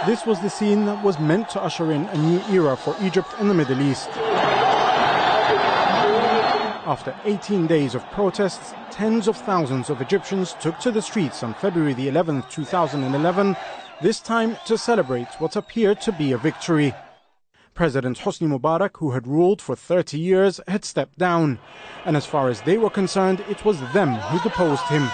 This was the scene that was meant to usher in a new era for Egypt and the Middle East. After 18 days of protests, tens of thousands of Egyptians took to the streets on February the 11th, 2011, this time to celebrate what appeared to be a victory. President Hosni Mubarak, who had ruled for 30 years, had stepped down. And as far as they were concerned, it was them who deposed him.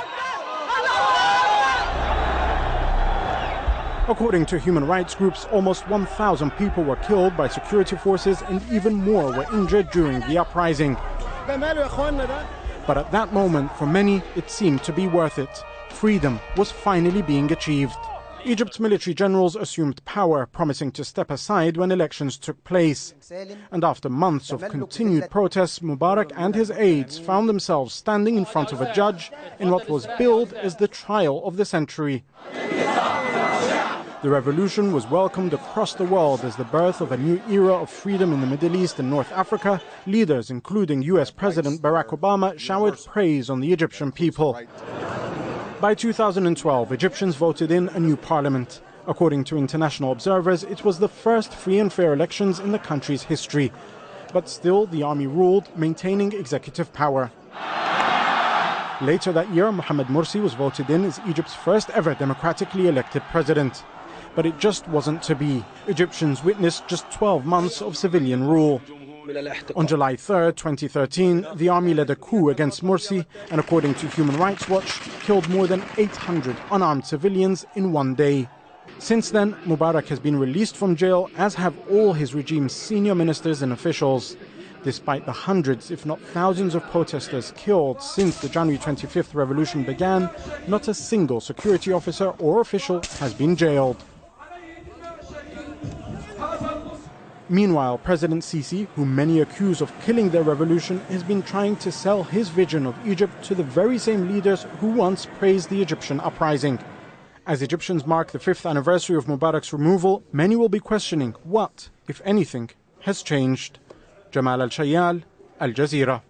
According to human rights groups, almost 1,000 people were killed by security forces and even more were injured during the uprising. But at that moment, for many, it seemed to be worth it. Freedom was finally being achieved. Egypt's military generals assumed power, promising to step aside when elections took place. And after months of continued protests, Mubarak and his aides found themselves standing in front of a judge in what was billed as the trial of the century. The revolution was welcomed across the world as the birth of a new era of freedom in the Middle East and North Africa. Leaders, including US President Barack Obama, showered praise on the Egyptian people. By 2012, Egyptians voted in a new parliament. According to international observers, it was the first free and fair elections in the country's history. But still, the army ruled, maintaining executive power. Later that year, Mohamed Morsi was voted in as Egypt's first ever democratically elected president. But it just wasn't to be. Egyptians witnessed just 12 months of civilian rule. On July 3, 2013, the army led a coup against Morsi and, according to Human Rights Watch, killed more than 800 unarmed civilians in one day. Since then, Mubarak has been released from jail, as have all his regime's senior ministers and officials. Despite the hundreds, if not thousands, of protesters killed since the January 25th revolution began, not a single security officer or official has been jailed. Meanwhile, President Sisi, whom many accuse of killing their revolution, has been trying to sell his vision of Egypt to the very same leaders who once praised the Egyptian uprising. As Egyptians mark the 5th anniversary of Mubarak's removal, many will be questioning what, if anything, has changed. Jamal Al-Shayal, Al Jazeera.